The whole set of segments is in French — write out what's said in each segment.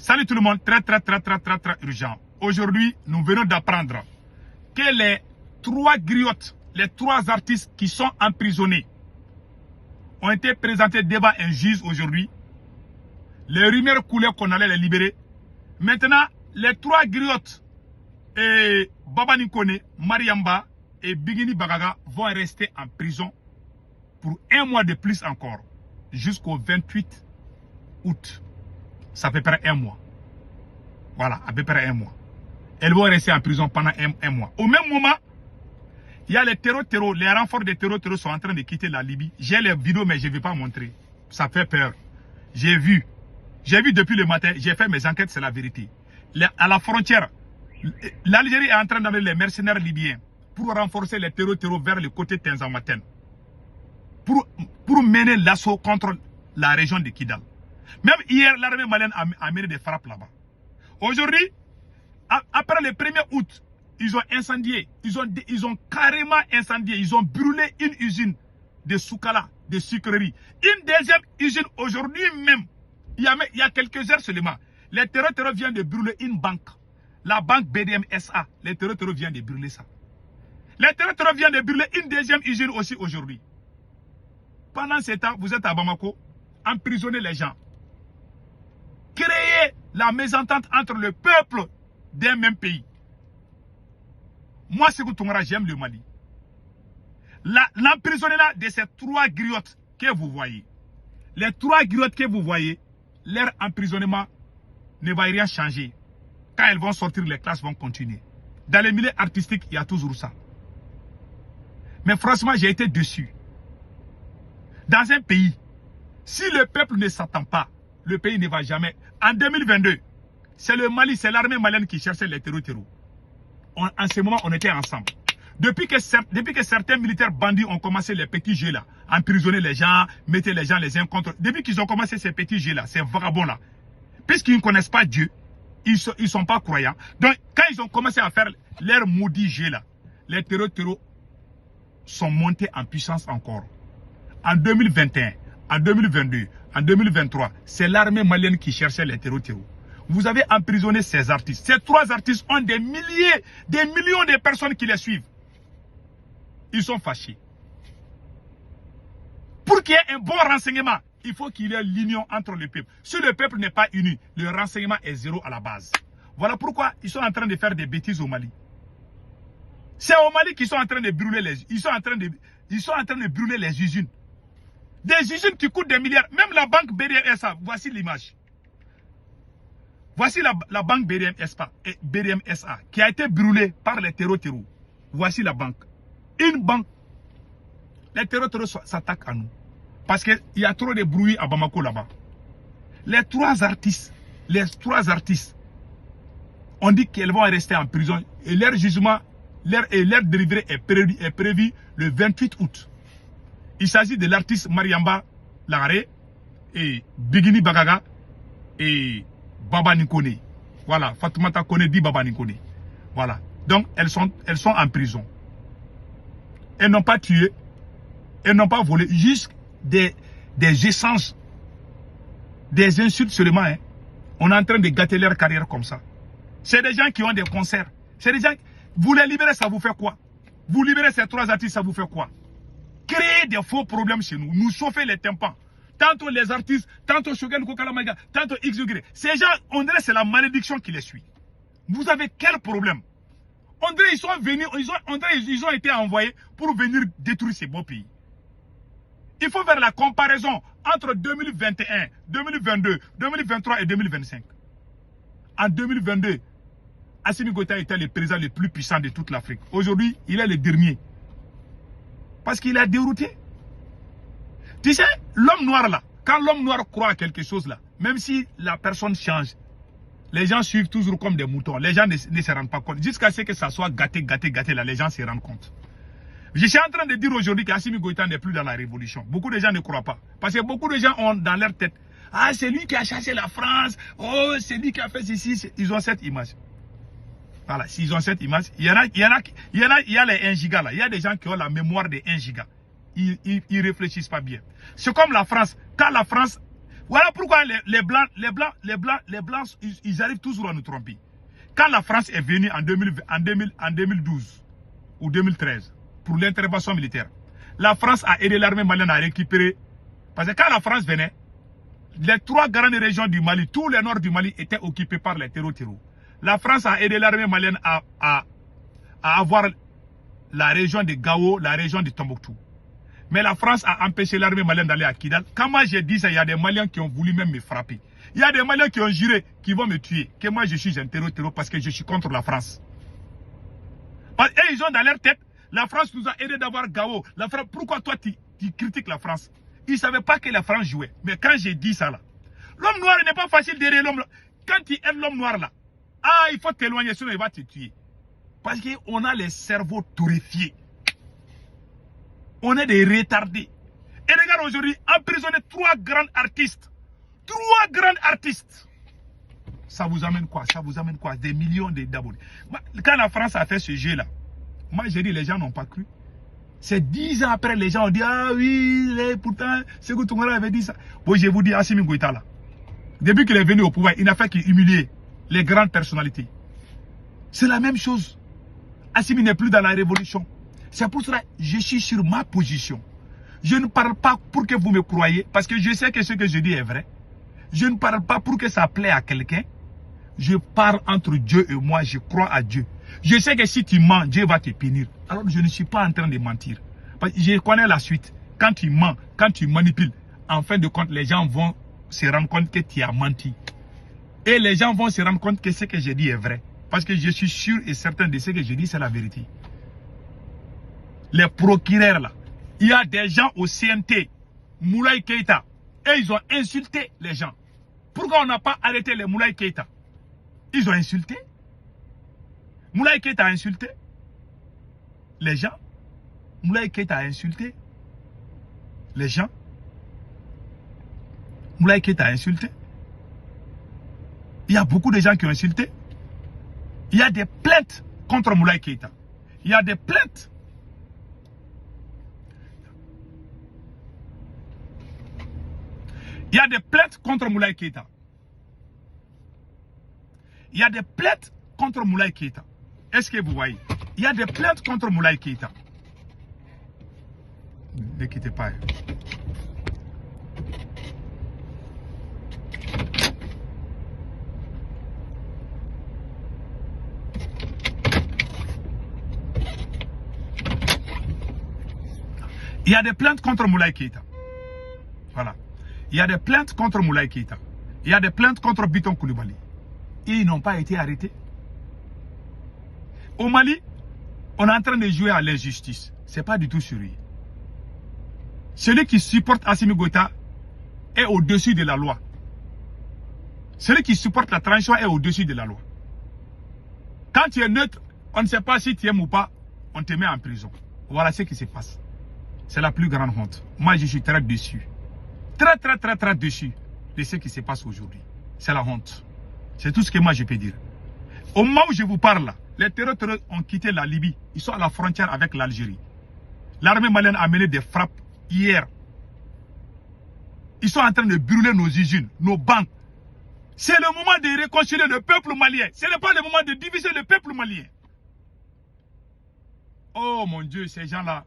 Salut tout le monde, très urgent. Aujourd'hui, nous venons d'apprendre que les 3 griottes, les 3 artistes qui sont emprisonnés ont été présentés devant un juge aujourd'hui. Les rumeurs coulaient qu'on allait les libérer. Maintenant, les 3 griottes, Baba Ninkone, Mariamba et Bigini Bagaga vont rester en prison pour 1 mois de plus encore, jusqu'au 28 août. Ça fait près 1 mois. Voilà, à peu près 1 mois. Elles vont rester en prison pendant 1 mois. Au même moment, il y a les terreaux, les renforts des terreaux sont en train de quitter la Libye. J'ai les vidéos, mais je ne vais pas montrer. Ça fait peur. J'ai vu depuis le matin, j'ai fait mes enquêtes, c'est la vérité. À la frontière, l'Algérie est en train d'amener les mercenaires libyens pour renforcer les terreaux vers le côté Tenzamaten. Pour mener l'assaut contre la région de Kidal. Même hier, l'armée malienne a mené des frappes là-bas. Aujourd'hui, après le 1er août, ils ont incendié, ils ont carrément incendié, ils ont brûlé une usine de Soukala, de sucrerie. Une deuxième usine aujourd'hui même, il y a quelques heures seulement, les terroristes viennent de brûler une banque. La banque BDM SA, les terroristes viennent de brûler ça. Les terroristes viennent de brûler une deuxième usine aussi aujourd'hui. Pendant ce temps, vous êtes à Bamako, emprisonnez les gens. Créez la mésentente entre le peuple d'un même pays. Moi, Sékou Toungara, j'aime le Mali. L'emprisonnement de ces 3 griottes que vous voyez, les 3 griottes que vous voyez, leur emprisonnement ne va rien changer. Quand elles vont sortir, les classes vont continuer. Dans les milieux artistiques, il y a toujours ça. Mais franchement, j'ai été déçu. Dans un pays, si le peuple ne s'attend pas, le pays ne va jamais. En 2022, c'est le Mali, c'est l'armée malienne qui cherchait les terreaux. En ce moment, on était ensemble. Depuis que certains militaires bandits ont commencé les petits jeux là, emprisonner les gens, mettre les gens les uns contre. Depuis qu'ils ont commencé ces petits jeux là, ces vagabonds là, puisqu'ils ne connaissent pas Dieu, ils ne sont pas croyants. Donc, quand ils ont commencé à faire leur maudit jeu là, les terreaux sont montés en puissance encore. En 2021, en 2022, en 2023, c'est l'armée malienne qui cherchait les terreaux. Vous avez emprisonné ces artistes. Ces 3 artistes ont des milliers, des millions de personnes qui les suivent. Ils sont fâchés. Pour qu'il y ait un bon renseignement, il faut qu'il y ait l'union entre le peuple. Si le peuple n'est pas uni, le renseignement est 0 à la base. Voilà pourquoi ils sont en train de faire des bêtises au Mali. C'est au Mali qu'ils sont en train de brûler ils sont en train de brûler les usines. Des usines qui coûtent des milliards. Même la banque BDM SA, voici l'image. Voici la banque BDM SA qui a été brûlée par les terreaux. Voici la banque. Une banque. Les terreaux s'attaquent à nous. Parce qu'il y a trop de bruit à Bamako là-bas. Les 3 artistes, on dit qu'elles vont rester en prison. Et leur jugement, leur délivré est prévu le 28 août. Il s'agit de l'artiste Mariamba Lagaré et Bigini Bagaga et Baba Ninkone. Voilà, Fatoumata Kone dit Baba Ninkone. Voilà. Donc, elles sont en prison. Elles n'ont pas tué, elles n'ont pas volé, juste des échanges, des insultes seulement. Hein. On est en train de gâter leur carrière comme ça. C'est des gens qui ont des concerts. C'est des gens, vous les libérez, ça vous fait quoi? Vous libérez ces 3 artistes, ça vous fait quoi? Créer des faux problèmes chez nous, nous chauffer les tympans. Tantôt les artistes, tantôt Shogun Kokalamaga, tantôt XY. Ces gens, on dirait que c'est la malédiction qui les suit. Vous avez quel problème? On dirait qu'ils sont venus, ils ont été envoyés pour venir détruire ces beaux pays. Il faut faire la comparaison entre 2021, 2022, 2023 et 2025. En 2022, Assimi Goïta était le président le plus puissant de toute l'Afrique. Aujourd'hui, il est le dernier. Parce qu'il a dérouté. Tu sais, l'homme noir là, quand l'homme noir croit à quelque chose là, même si la personne change, les gens suivent toujours comme des moutons. Les gens ne se rendent pas compte. Jusqu'à ce que ça soit gâté là, les gens se rendent compte. Je suis en train de dire aujourd'hui qu'Assimi Goïta n'est plus dans la révolution. Beaucoup de gens ne croient pas. Parce que beaucoup de gens ont dans leur tête, ah, c'est lui qui a chassé la France, oh, c'est lui qui a fait ceci. Ils ont cette image. Voilà, s'ils ont cette image, il y a les 1 giga là. Il y a des gens qui ont la mémoire des 1 giga. Ils ne réfléchissent pas bien. C'est comme la France. Quand la France Voilà pourquoi les Blancs, ils arrivent toujours à nous tromper. Quand la France est venue en 2012 ou 2013 pour l'intervention militaire, la France a aidé l'armée malienne à récupérer. Parce que quand la France venait, les 3 grandes régions du Mali, tout le nord du Mali étaient occupés par les terreaux. La France a aidé l'armée malienne à avoir la région de Gao, la région de Tombouctou. Mais la France a empêché l'armée malienne d'aller à Kidal. Quand moi j'ai dit ça, il y a des Maliens qui ont voulu même me frapper. Il y a des Maliens qui ont juré qu'ils vont me tuer. Que moi je suis un terreau parce que je suis contre la France. Et ils ont dans leur tête, la France nous a aidé d'avoir Gao. La France, pourquoi toi tu critiques la France? Ils ne savaient pas que la France jouait. Mais quand j'ai dit ça là, l'homme noir n'est pas facile derrière l'homme. Quand tu aides l'homme noir là, il faut t'éloigner, sinon il va te tuer. Parce qu'on a les cerveaux torréfiés. On est des retardés. Et regarde aujourd'hui, emprisonner 3 grands artistes. 3 grands artistes. Ça vous amène quoi? Ça vous amène quoi? Des millions d'abonnés. Quand la France a fait ce jeu-là, moi j'ai dit les gens n'ont pas cru. C'est 10 ans après, les gens ont dit, ah oui, pourtant, Sékou Touré avait dit ça. Bon, je vous dis, Assimi Goïta là, depuis qu'il est venu au pouvoir, il n'a fait qu'humilier les grandes personnalités. C'est la même chose. Assimi n'est plus dans la révolution. C'est pour cela que je suis sur ma position. Je ne parle pas pour que vous me croyez, parce que je sais que ce que je dis est vrai. Je ne parle pas pour que ça plaît à quelqu'un. Je parle entre Dieu et moi, je crois à Dieu. Je sais que si tu mens, Dieu va te punir. Alors je ne suis pas en train de mentir. Parce que je connais la suite. Quand tu mens, quand tu manipules, en fin de compte, les gens vont se rendre compte que tu as menti. Et les gens vont se rendre compte que ce que j'ai dit est vrai. Parce que je suis sûr et certain de ce que je dis, c'est la vérité. Les procureurs là, il y a des gens au CNT, Moulaye Keïta, et ils ont insulté les gens. Pourquoi on n'a pas arrêté les Moulaye Keïta? Ils ont insulté. Moulaye Keïta a insulté les gens. Moulaye Keïta a insulté les gens. Moulaye Keïta a insulté. Il y a beaucoup de gens qui ont insulté. Il y a des plaintes contre Moulaye Keïta. Il y a des plaintes. Il y a des plaintes contre Moulaye Keïta. Il y a des plaintes contre Moulaye Keïta. Est-ce que vous voyez? Il y a des plaintes contre Moulaye Keïta. Ne quittez pas. Il y a des plaintes contre Moulaye Keïta. Voilà. Il y a des plaintes contre Moulaye Keïta. Il y a des plaintes contre Biton Koulibaly. Et ils n'ont pas été arrêtés. Au Mali, on est en train de jouer à l'injustice. Ce n'est pas du tout sérieux. Celui qui supporte Assimi Goïta est au-dessus de la loi. Celui qui supporte la transition est au-dessus de la loi. Quand tu es neutre, on ne sait pas si tu aimes ou pas, on te met en prison. Voilà ce qui se passe. C'est la plus grande honte. Moi, je suis très déçu. Très déçu de ce qui se passe aujourd'hui. C'est la honte. C'est tout ce que moi je peux dire. Au moment où je vous parle, les terroristes ont quitté la Libye. Ils sont à la frontière avec l'Algérie. L'armée malienne a mené des frappes hier. Ils sont en train de brûler nos usines, nos banques. C'est le moment de réconcilier le peuple malien. Ce n'est pas le moment de diviser le peuple malien. Oh mon Dieu, ces gens-là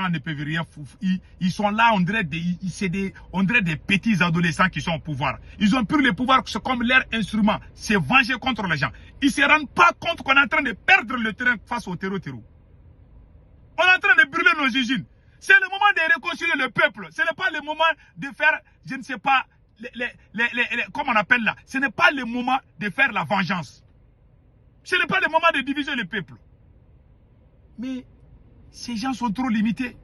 ne peuvent rien foutre. Ils sont là, on dirait des petits adolescents qui sont au pouvoir. Ils ont pris le pouvoir comme leur instrument. C'est venger contre les gens. Ils ne se rendent pas compte qu'on est en train de perdre le terrain face au terreau. On est en train de brûler nos usines. C'est le moment de réconcilier le peuple. Ce n'est pas le moment de faire, je ne sais pas, comment on appelle là. Ce n'est pas le moment de faire la vengeance. Ce n'est pas le moment de diviser le peuple. Mais ces gens sont trop limités.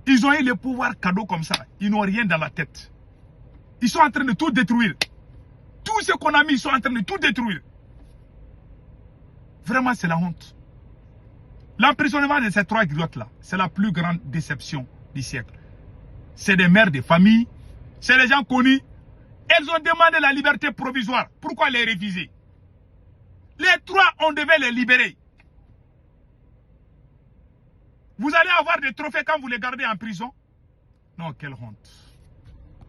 Ils ont eu le pouvoir cadeau comme ça. Ils n'ont rien dans la tête. Ils sont en train de tout détruire. Tout ce qu'on a mis, ils sont en train de tout détruire. Vraiment, c'est la honte. L'emprisonnement de ces 3 griottes-là, c'est la plus grande déception du siècle. C'est des mères de famille, c'est des gens connus. Elles ont demandé la liberté provisoire. Pourquoi les refuser? Les 3, on devait les libérer. Vous allez avoir des trophées quand vous les gardez en prison? Non, quelle honte.